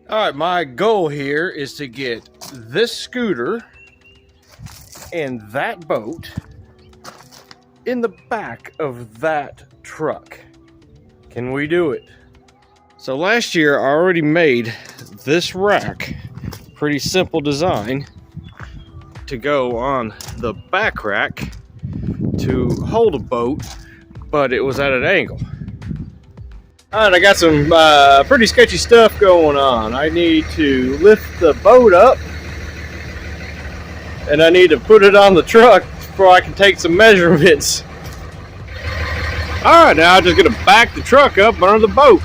All right, my goal here is to get this scooter and that boat in the back of that truck. Can we do it? So last year I already made this rack, pretty simple design, to go on the back rack to hold a boat, but it was at an angle. Alright, I got some pretty sketchy stuff going on. I need to lift the boat up, and I need to put it on the truck before I can take some measurements. Alright, now I'm just going to back the truck up under the boat.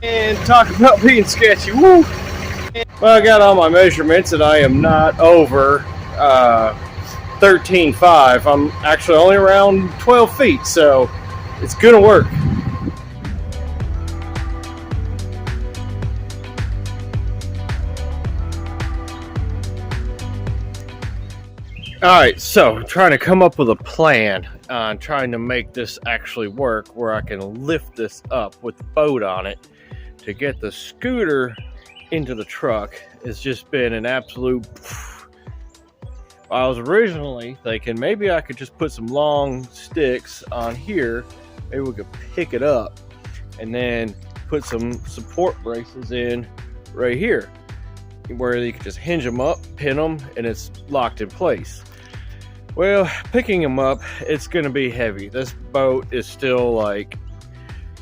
And talk about being sketchy. Woo! Well, I got all my measurements and I am not over 13.5. I'm actually only around 12 feet, so it's gonna work. Alright, so I'm trying to come up with a plan on trying to make this actually work where I can lift this up with the boat on it to get the scooter into the truck. It's just been an absolute... I was originally thinking maybe I could just put some long sticks on here. Maybe we could pick it up and then put some support braces in right here where you could just hinge them up, pin them, and it's locked in place. Well, picking them up, it's going to be heavy. This boat is still like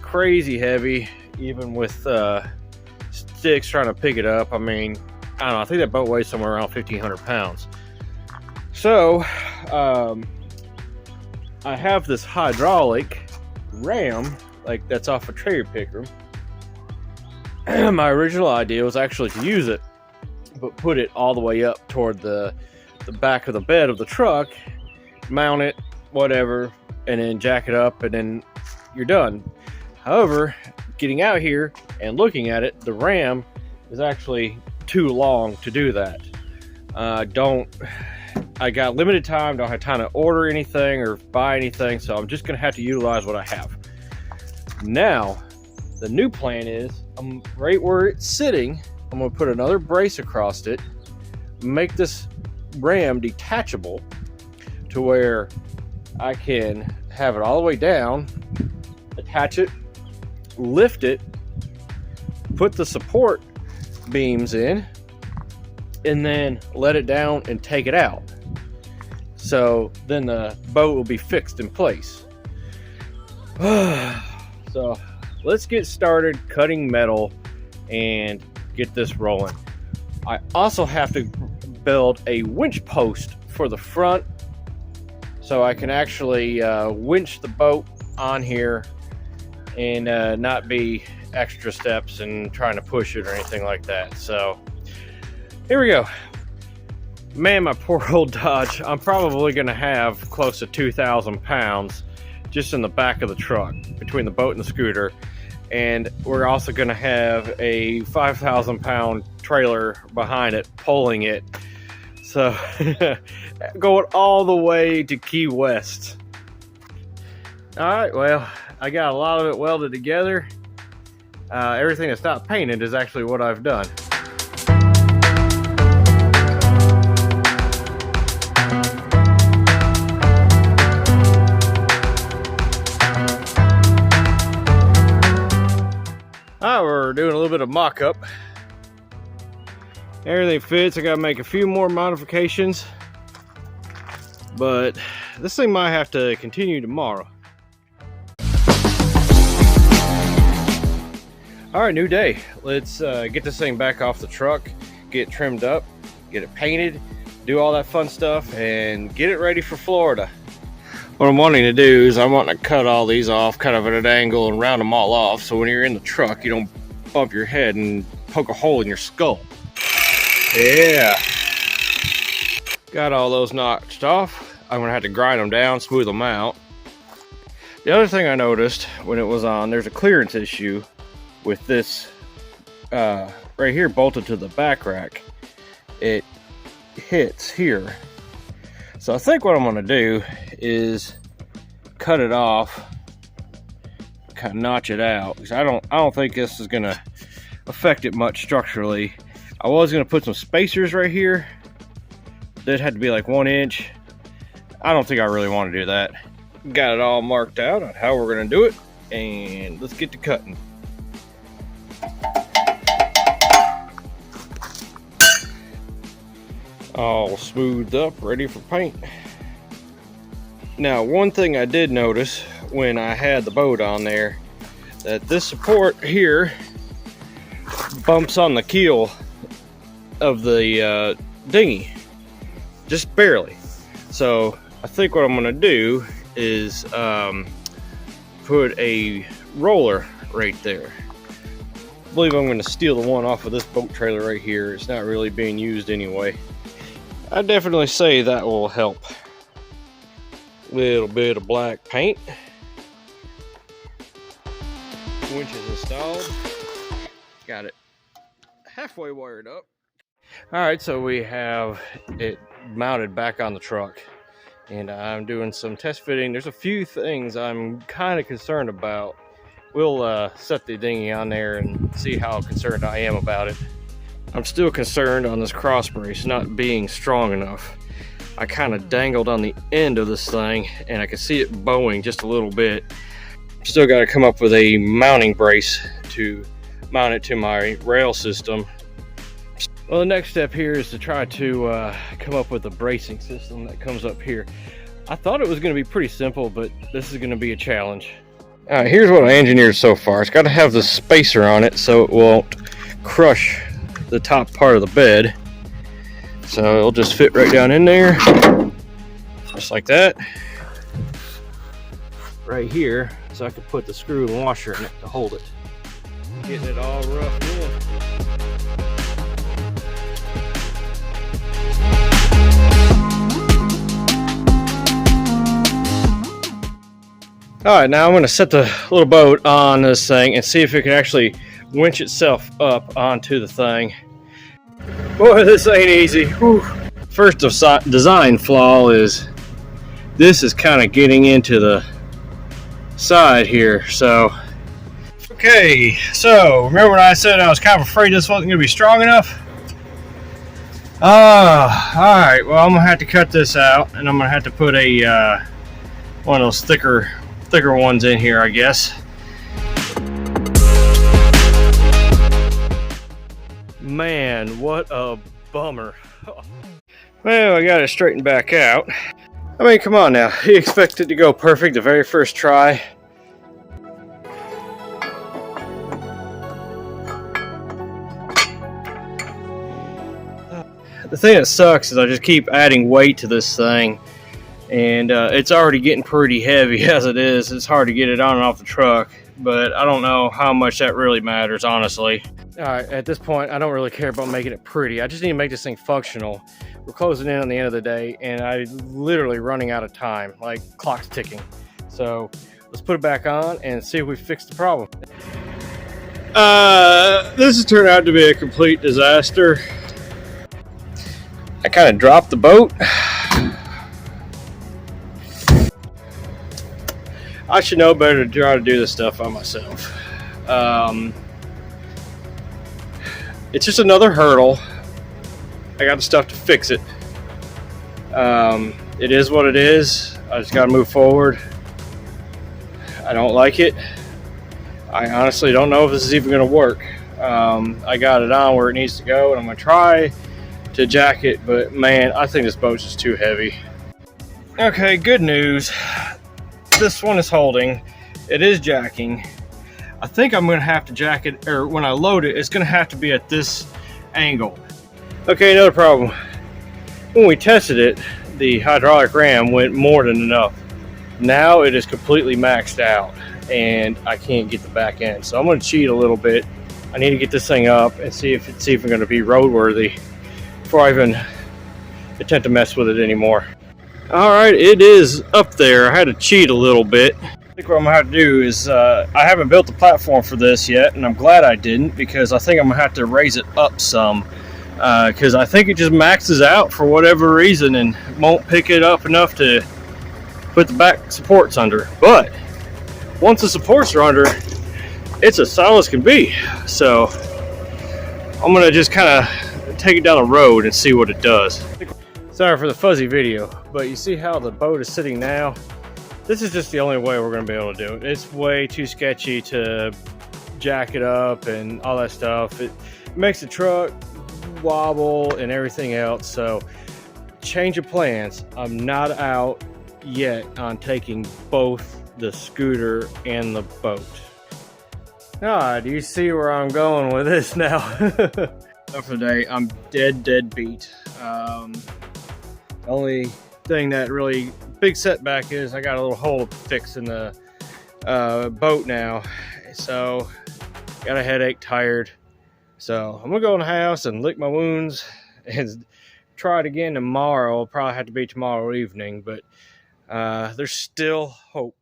crazy heavy, even with sticks trying to pick it up. I mean, I don't know, I think that boat weighs somewhere around 1,500 pounds. So, I have this hydraulic ram, like that's off a trailer picker. My original idea was actually to use it, but put it all the way up toward the back of the bed of the truck, mount it, whatever, and then jack it up, and then you're done. However, getting out here and looking at it, the ram is actually too long to do that. I got limited time, don't have time to order anything or buy anything, so I'm just gonna have to utilize what I have. Now, the new plan is, right where it's sitting, I'm gonna put another brace across it, make this ram detachable to where I can have it all the way down, attach it, lift it, put the support beams in, and then let it down and take it out. So then the boat will be fixed in place. So let's get started cutting metal and get this rolling. I also have to build a winch post for the front so I can actually winch the boat on here and not be extra steps and trying to push it or anything like that. So here we go. Man, my poor old Dodge, I'm probably going to have close to 2,000 pounds just in the back of the truck between the boat and the scooter. And we're also going to have a 5,000 pound trailer behind it pulling it. So going all the way to Key West. All right, well, I got a lot of it welded together. Everything that's not painted is actually what I've done. We're doing a little bit of mock-up. Everything fits. I gotta make a few more modifications, but this thing might have to continue tomorrow. All right, new day. Let's get this thing back off the truck, get it trimmed up, get it painted, do all that fun stuff, and get it ready for Florida. What I'm wanting to do is I'm wanting to cut all these off kind of at an angle and round them all off, so when you're in the truck you don't bump your head and poke a hole in your skull. Yeah, got all those notched off. I'm gonna have to grind them down, smooth them out. The other thing I noticed when it was on, there's a clearance issue with this right here bolted to the back rack. It hits here. So I think what I'm gonna do is cut it off, kind of notch it out, because I don't think this is gonna affect it much structurally. I was gonna put some spacers right here that had to be like 1 inch. I don't think I really want to do that. Got it all marked out on how we're gonna do it, and let's get to cutting. All smoothed up, ready for paint. Now, one thing I did notice when I had the boat on there, that this support here bumps on the keel of the dinghy, just barely. So I think what I'm gonna do is put a roller right there. I believe I'm gonna steal the one off of this boat trailer right here. It's not really being used anyway. I definitely say that will help. Little bit of black paint. Winch is installed. Got it halfway wired up. All right, so we have it mounted back on the truck, and I'm doing some test fitting. There's a few things I'm kind of concerned about. We'll set the dinghy on there and see how concerned I am about it. I'm still concerned on this cross brace not being strong enough. I kind of dangled on the end of this thing and I can see it bowing just a little bit. Still got to come up with a mounting brace to mount it to my rail system. Well, the next step here is to try to come up with a bracing system that comes up here. I thought it was going to be pretty simple, but this is going to be a challenge. All right, here's what I engineered so far. It's got to have the spacer on it so it won't crush the top part of the bed. So it'll just fit right down in there, just like that. Right here, so I can put the screw and washer in it to hold it. Getting it all roughed in. All right, now I'm going to set the little boat on this thing and see if it can actually winch itself up onto the thing. Boy, this ain't easy. Whew. First design flaw is this is kind of getting into the side here. So, okay, so remember when I said I was kind of afraid this wasn't going to be strong enough? Alright, well, I'm going to have to cut this out, and I'm going to have to put a one of those thicker ones in here, I guess. Man, what a bummer. Well, I got it straightened back out. I mean, come on now. You expect it to go perfect the very first try? The thing that sucks is I just keep adding weight to this thing, and it's already getting pretty heavy as it is. It's hard to get it on and off the truck, but I don't know how much that really matters, honestly. All right, at this point, I don't really care about making it pretty. I just need to make this thing functional. We're closing in on the end of the day, and I'm literally running out of time, like clock's ticking. So let's put it back on and see if we fix the problem. This has turned out to be a complete disaster. I kind of dropped the boat. I should know better to try to do this stuff by myself. It's just another hurdle. I got the stuff to fix it. It is what it is. I just got to move forward. I don't like it. I honestly don't know if this is even going to work. I got it on where it needs to go, and I'm going to try to jack it, but man, I think this boat's just too heavy. Okay, good news. This one is holding. It is jacking. I think I'm going to have to jack it, or when I load it, it's going to have to be at this angle. Okay, another problem. When we tested it, the hydraulic ram went more than enough. Now it is completely maxed out, and I can't get the back end. So I'm going to cheat a little bit. I need to get this thing up and see if it's even going to be roadworthy before I even attempt to mess with it anymore. All right, it is up there. I had to cheat a little bit. I think what I'm gonna have to do is, I haven't built the platform for this yet, and I'm glad I didn't, because I think I'm gonna have to raise it up some, because I think it just maxes out for whatever reason and won't pick it up enough to put the back supports under. But once the supports are under, it's as solid as can be. So I'm gonna just kind of take it down the road and see what it does. Sorry for the fuzzy video, but you see how the boat is sitting now? This is just the only way we're gonna be able to do it. It's way too sketchy to jack it up and all that stuff. It makes the truck wobble and everything else. So change of plans. I'm not out yet on taking both the scooter and the boat. Do you see where I'm going with this now? For the day, I'm dead beat. Only thing that really big setback is I got a little hole fixed in the boat now. So got a headache, tired. So I'm gonna go in the house and lick my wounds and try it again tomorrow. It'll probably have to be tomorrow evening, but there's still hope.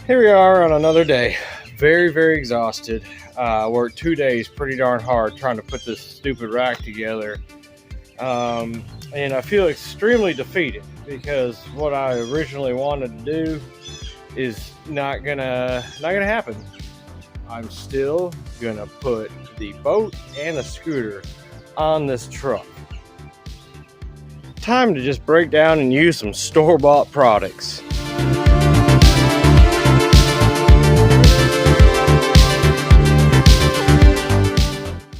Here we are on another day. Very exhausted. Worked 2 days pretty darn hard trying to put this stupid rack together. And I feel extremely defeated because what I originally wanted to do is not gonna happen. I'm still gonna put the boat and the scooter on this truck. Time to just break down and use some store-bought products.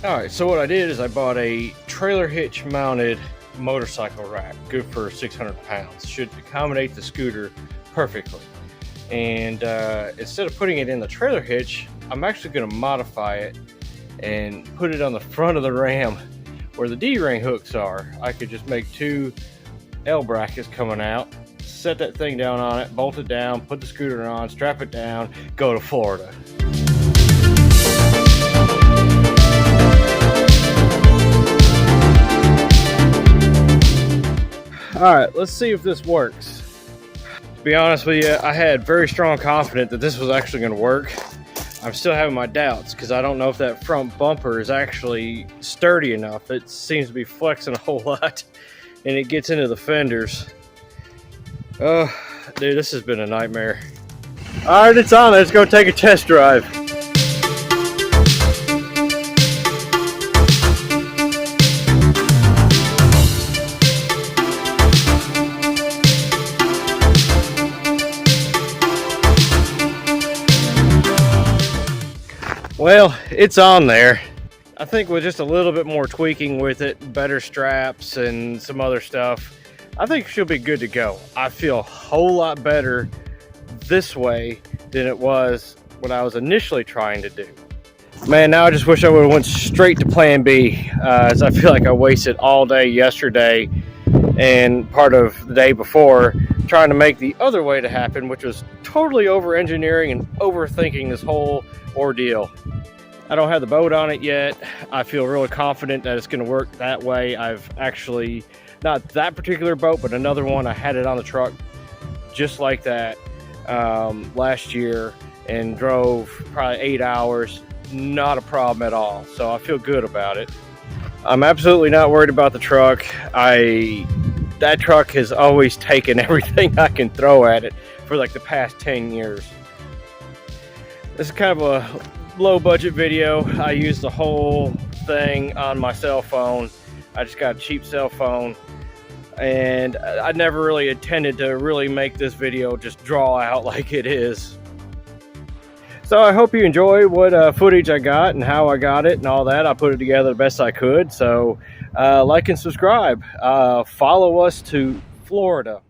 Alright, so what I did is I bought a trailer hitch mounted motorcycle rack, good for 600 pounds. Should accommodate the scooter perfectly. And instead of putting it in the trailer hitch, I'm actually going to modify it and put it on the front of the Ram where the D-ring hooks are. I could just make 2 L brackets coming out, set that thing down on it, bolt it down, put the scooter on, strap it down, go to Florida. All right, let's see if this works. To be honest with you, I had very strong confidence that this was actually going to work. I'm still having my doubts because I don't know if that front bumper is actually sturdy enough. It seems to be flexing a whole lot and it gets into the fenders. Oh, dude, this has been a nightmare. All right, it's on. Let's go take a test drive. Well, it's on there. I think with just a little bit more tweaking with it, better straps and some other stuff, I think she'll be good to go. I feel a whole lot better this way than it was when I was initially trying to do. Man, now I just wish I would have went straight to plan B, as I feel like I wasted all day yesterday and part of the day before trying to make the other way to happen, which was totally over engineering and overthinking this whole ordeal. I don't have the boat on it yet. I feel really confident that it's going to work that way. I've actually, not that particular boat, but another one, I had it on the truck just like that last year and drove probably 8 hours. Not a problem at all. So I feel good about it. I'm absolutely not worried about the truck. That truck has always taken everything I can throw at it for like the past 10 years. This is kind of a low budget video. I used the whole thing on my cell phone. I just got a cheap cell phone and I never really intended to really make this video just draw out like it is. So I hope you enjoy what footage I got and how I got it and all that. I put it together the best I could. So like and subscribe. Follow us to Florida.